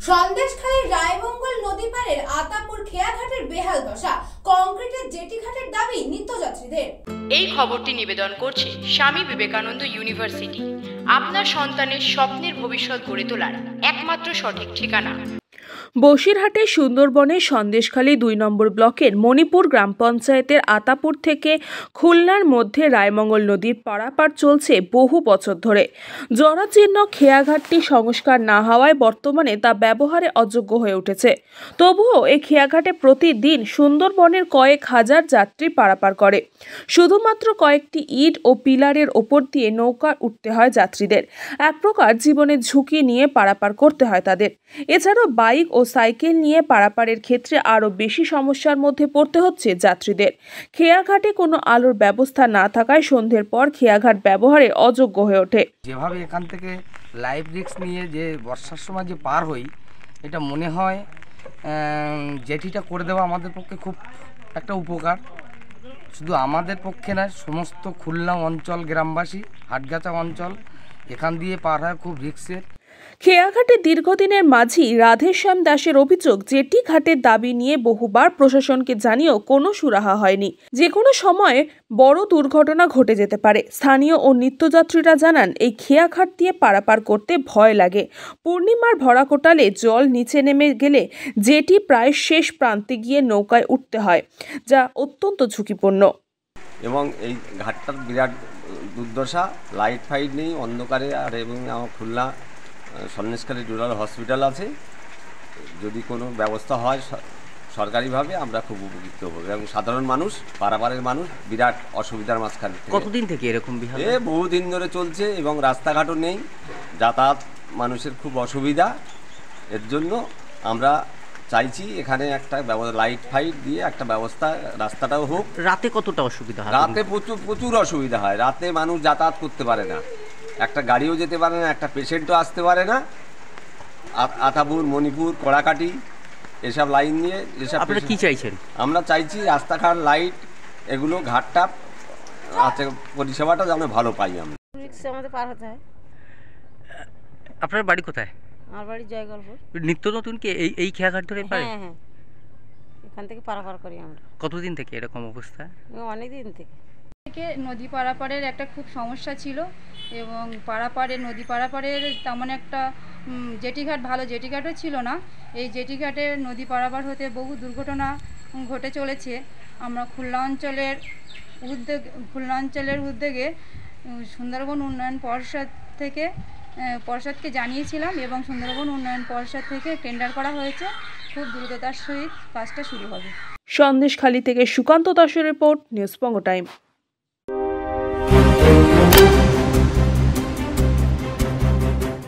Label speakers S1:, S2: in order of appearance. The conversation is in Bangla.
S1: সন্দেশখালীর রায়মঙ্গল নদী পাড়ের আতাপুর খেয়াঘাটের বেহাল দশা, কংক্রিটের জেটি ঘাটের দাবি নিত্যযাত্রীদের।
S2: এই খবরটি নিবেদন করছে স্বামী বিবেকানন্দ ইউনিভার্সিটি, আপনার সন্তানের স্বপ্নের ভবিষ্যৎ গড়ে তোলার একমাত্র সঠিক ঠিকানা। বসিরহাটের সুন্দরবনের সন্দেশখালী ২ নম্বর ব্লকের মণিপুর গ্রাম পঞ্চায়েতের আতাপুর থেকে খুলনার মধ্যে রায়মঙ্গল নদীর পারাপার চলছে বহু বছর ধরে। জরাজীর্ণ খেয়াঘাটটি সংস্কার না হওয়ায় বর্তমানে তা ব্যবহারে অযোগ্য হয়ে উঠেছে। তবুও এই খেয়াঘাটে প্রতিদিন সুন্দরবনের কয়েক হাজার যাত্রী পারাপার করে। শুধুমাত্র কয়েকটি ইট ও পিলারের ওপর দিয়ে নৌকা উঠতে হয় যাত্রীদের। এক প্রকার জীবনের ঝুঁকি নিয়ে পারাপার করতে হয় তাদের। এছাড়াও বাইক ও সাইকেল নিয়ে পারাপারের ক্ষেত্রে আরও বেশি সমস্যার মধ্যে পড়তে হচ্ছে যাত্রীদের। খেয়াঘাটে কোনো আলোর ব্যবস্থা না থাকায় সন্ধ্যের পর খেয়াঘাট ব্যবহারে অযোগ্য হয়ে ওঠে।
S3: যেভাবে এখান থেকে লাইফ রিস্ক নিয়ে যে বর্ষার সময় যে পার হই, এটা মনে হয় জেটিটা করে দেওয়া আমাদের পক্ষে খুব একটা উপকার। শুধু আমাদের পক্ষে নয়, সমস্ত খুলনা অঞ্চল, গ্রামবাসী, হাটগাছা অঞ্চল এখান দিয়ে পার হয় খুব রিস্কের।
S2: খেয়াঘাটে দীর্ঘদিনের মাঝি রাধেশ্যাম দাসের অভিযোগ, জেটি ঘাটের দাবি নিয়ে বহুবার প্রশাসনকে জানিয়েও কোনো সুরাহা হয়নি। যে কোনো সময়ে বড় দুর্ঘটনা ঘটে যেতে পারে। স্থানীয় ও নিত্যযাত্রীরা জানান, এই খেয়াঘাট দিয়ে পারাপার করতে ভয় লাগে। পূর্ণিমার ভরা কোটালে জল নিচে নেমে গেলে জেটি প্রায় শেষ প্রান্তে গিয়ে নৌকায় উঠতে হয়, যা অত্যন্ত ঝুঁকিপূর্ণ।
S4: এবং এই ঘাটটার বিরাট দুর্দশা, লাইট ফাইট নেই, অন্ধকারে। আর এবং আমার খুলনা সন্দেশখালী রুরাল হসপিটাল আছে, যদি কোনো ব্যবস্থা হয় সরকারিভাবে আমরা খুব উপকৃত হব। এবং সাধারণ মানুষ, পারাপারের মানুষ বিরাট অসুবিধার মাঝখানে।
S3: কতদিন থেকে এরকম বিহার?
S4: বহুদিন ধরে চলছে এবং রাস্তাঘাটও নেই, যাতায়াত মানুষের খুব অসুবিধা। এর জন্য আমরা চাইছি এখানে একটা লাইট ফাইট দিয়ে একটা ব্যবস্থা, রাস্তাটাও হোক।
S3: রাতে কতটা অসুবিধা হয়?
S4: রাতে প্রচুর অসুবিধা হয়। রাতে মানুষ যাতায়াত করতে পারে না, একটা গাড়িও যেতে পারে না, একটা পেশেন্টও আসতে পারে না। আতাপুর, মণিপুর, কড়াকাটি এসব লাইন নিয়ে এসব।
S3: আপনারা কি চাইছেন?
S4: আমরা চাইছি রাস্তাঘাট, লাইট, এগুলো ঘাটটা আছে, পরিষেবাটা যেন ভালো পাই আমরা।
S5: আমাদের পার হতে হয়।
S3: আপনার বাড়ি কোথায়?
S5: আমার বাড়ি জয়গল্পুর।
S3: নিত্য নতুন কি এই খেয়াঘাট ধরে পারে?
S5: হ্যাঁ, এখান থেকে পারাপার করি আমরা।
S3: কতদিন থেকে এরকম অবস্থা?
S5: অনেক দিন থেকে।
S6: নদী পারাপারের একটা খুব সমস্যা ছিল এবং নদী পারাপারের তেমন একটা জেটিঘাট, ভালো জেটিঘাটও ছিল না। এই জেটিঘাটে নদী পারাপার হতে বহু দুর্ঘটনা ঘটে চলেছে। আমরা খুলনা অঞ্চলের উদ্যোগে সুন্দরবন উন্নয়ন পর্ষদকে জানিয়েছিলাম এবং সুন্দরবন উন্নয়ন পর্ষদ থেকে টেন্ডার করা হয়েছে। খুব দ্রুততার সহিত কাজটা শুরু হবে।
S2: সন্দেশখালী থেকে সুকান্ত দাসের রিপোর্ট, নিউজ বঙ্গ টাইম।